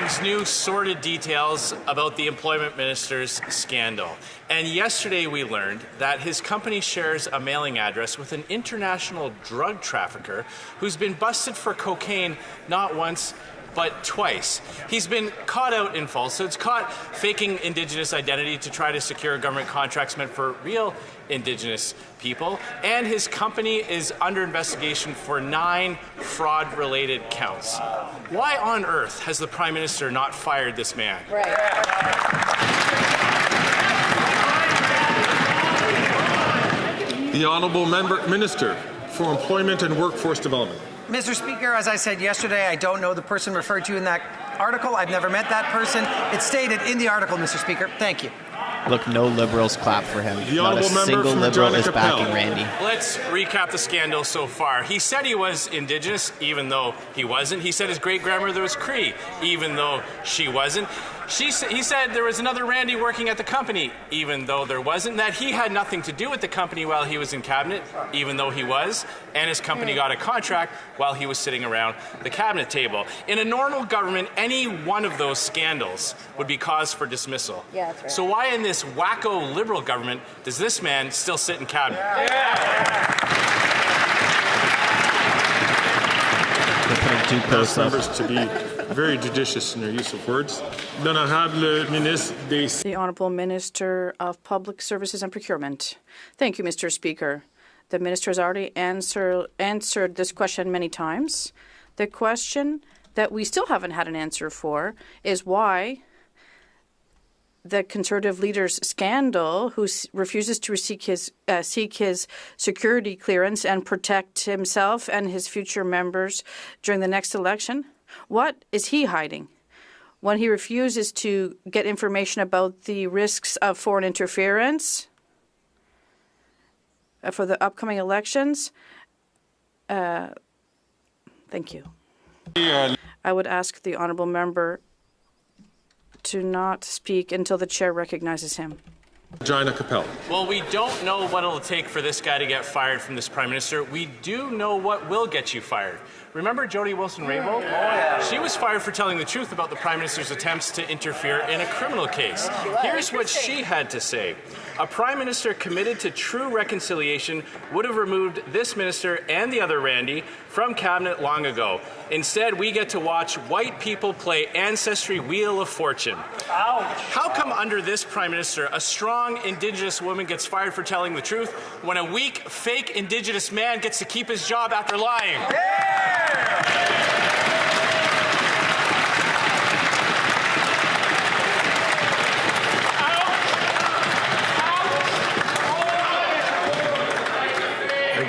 brings new sordid details about the employment minister's scandal. And yesterday we learned that his company shares a mailing address with an international drug trafficker who's been busted for cocaine not once but twice. He's been caught out in falsehoods, caught faking Indigenous identity to try to secure government contracts meant for real Indigenous people, and his company is under investigation for 9 fraud-related counts. Why on earth has the Prime Minister not fired this man? Right. The Honourable Minister for Employment and Workforce Development. Mr. Speaker, as I said yesterday, I don't know the person referred to in that article. I've never met that person. It's stated in the article, Mr. Speaker. Thank you. Look, no Liberals clap for him. The Not a Honourable Member single from Liberal is Capel. backing Randy. Let's recap the scandal so far. He said he was Indigenous, even though he wasn't. He said his great-grandmother was Cree, even though she wasn't. He said there was another Randy working at the company, even though there wasn't, that he had nothing to do with the company while he was in cabinet, even though he was, and his company got a contract while he was sitting around the cabinet table. In a normal government, any one of those scandals would be cause for dismissal. Yeah, that's right. So why in this wacko Liberal government does this man still sit in cabinet? Ask members to be very judicious in their use of words. The Honourable Minister of Public Services and Procurement. Thank you, Mr. Speaker. The Minister has already answered this question many times. The question that we still haven't had an answer for is why the Conservative leader's scandal, who refuses to seek his security clearance and protect himself and his future members during the next election, what is he hiding? When he refuses to get information about the risks of foreign interference for the upcoming elections, thank you. I would ask the honourable member to not speak until the chair recognizes him. Capel. Well, we don't know what it'll take for this guy to get fired from this Prime Minister. We do know what will get you fired. Remember Jody Wilson-Raybould? She was fired for telling the truth about the Prime Minister's attempts to interfere in a criminal case. Here's what she had to say. A Prime Minister committed to true reconciliation would have removed this minister and the other Randy from cabinet long ago. Instead, we get to watch white people play Ancestry Wheel of Fortune. Ouch. How come under this Prime Minister, a strong Indigenous woman gets fired for telling the truth when a weak, fake Indigenous man gets to keep his job after lying?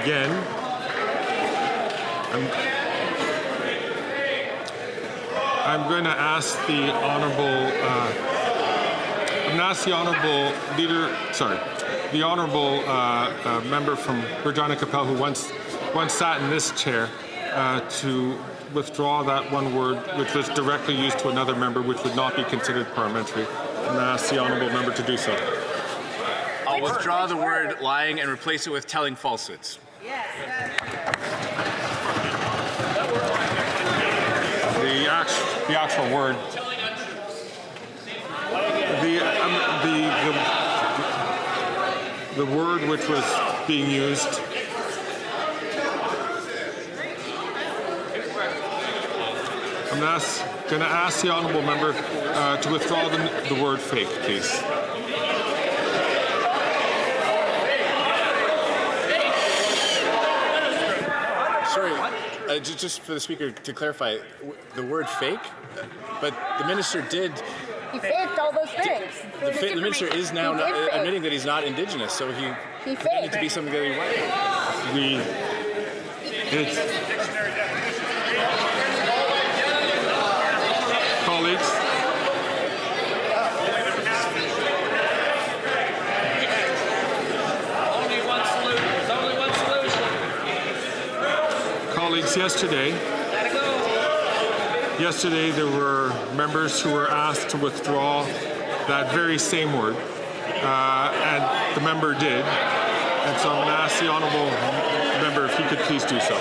Again, I'm going to ask the honourable member from Regina Capel, who once sat in this chair, to withdraw that one word which was directly used to another member, which would not be considered parliamentary. I'm going to ask the honourable member to do so. I'll withdraw the word lying and replace it with telling falsehoods. Yes. The actual word. The word which was being used. I'm going to ask the honourable member to withdraw the word fake, please. Sorry, just for the Speaker to clarify, the word fake, but the Minister did... He faked all those things. The Minister is now admitting that he's not Indigenous, so he pretended to be something that he wasn't. Colleagues. Only one solution. Colleagues, yesterday there were members who were asked to withdraw that very same word, and the member did. And so I'm going to ask the honourable member if he could please do so.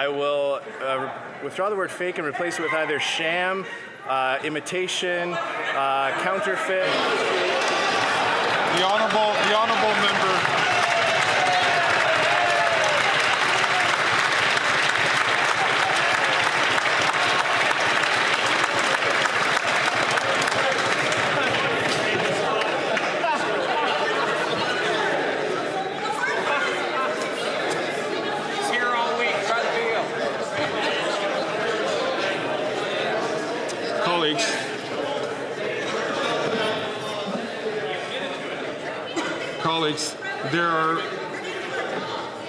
I I will withdraw the word fake and replace it with either sham, imitation, counterfeit. The honourable member. Colleagues,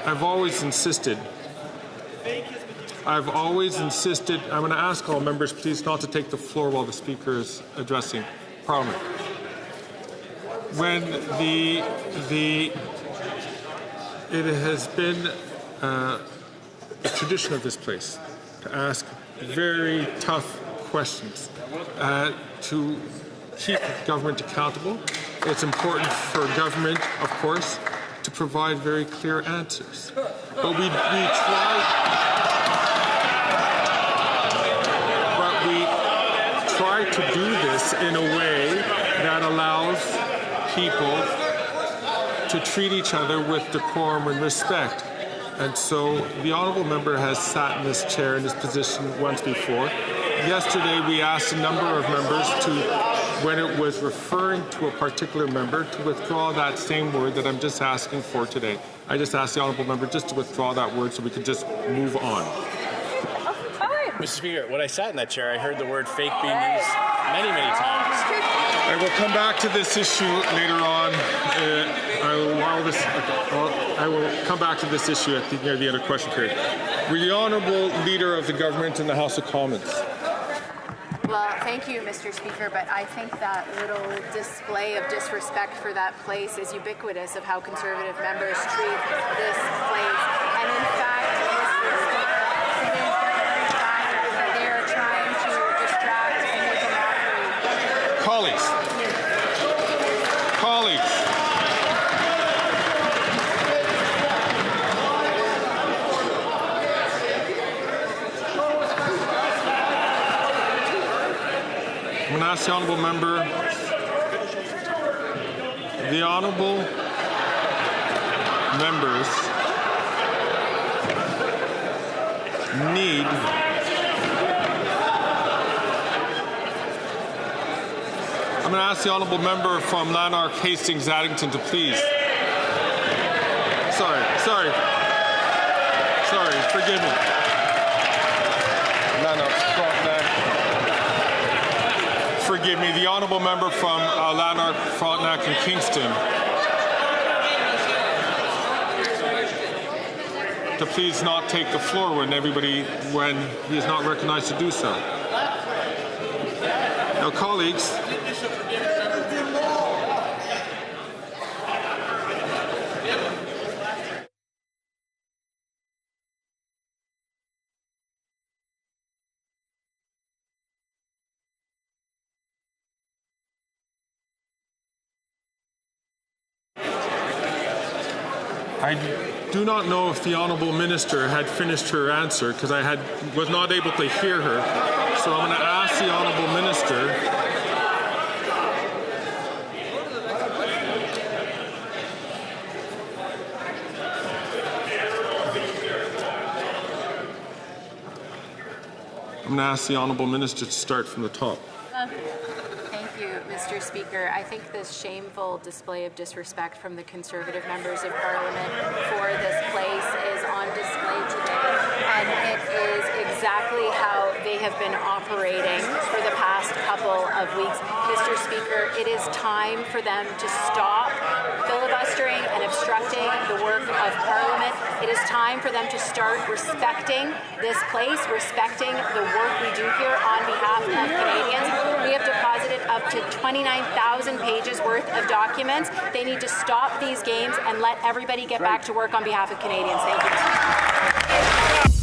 I've always insisted, I'm going to ask all members please not to take the floor while the Speaker is addressing Parliament. When it has been a tradition of this place to ask very tough questions, to keep government accountable. It's important for government, of course, to provide very clear answers. But we try to do this in a way that allows people to treat each other with decorum and respect. And so the honourable member has sat in this chair, in this position once before. Yesterday we asked a number of members to, when it was referring to a particular member, to withdraw that same word that I'm just asking for today. I just asked the honourable member just to withdraw that word so we could just move on. Mr. Speaker, when I sat in that chair, I heard the word fake being used many, many times. I will come back to this issue later on. I will come back to this issue near the end of question period. Will the Honourable Leader of the Government in the House of Commons? Well, thank you, Mr. Speaker, but I think that little display of disrespect for that place is ubiquitous of how Conservative members treat this place. And in fact, Mr. Speaker, it is the very fact that they are trying to distract and make a mockery. Colleagues. I'm going to ask the honourable member, the honourable members need I'm going to ask the honourable member from Lanark, Hastings, Addington to please. Sorry, forgive me. Lanark, Frontenac. Forgive me, the honourable member from Lanark, Frontenac and Kingston to please not take the floor when he is not recognized to do so. Now, colleagues, I do not know if the Honourable Minister had finished her answer because I was not able to hear her. So I'm going to ask the Honourable Minister to start from the top. Mr. Speaker, I think this shameful display of disrespect from the Conservative members of Parliament for this place is on display today, and it is exactly how they have been operating for the past couple of weeks. Mr. Speaker, it is time for them to stop filibustering and obstructing the work of Parliament. It is time for them to start respecting this place, respecting the work we do here on behalf of Canadians. We have deposited up to 29,000 pages worth of documents. They need to stop these games and let everybody get back to work on behalf of Canadians. Thank you.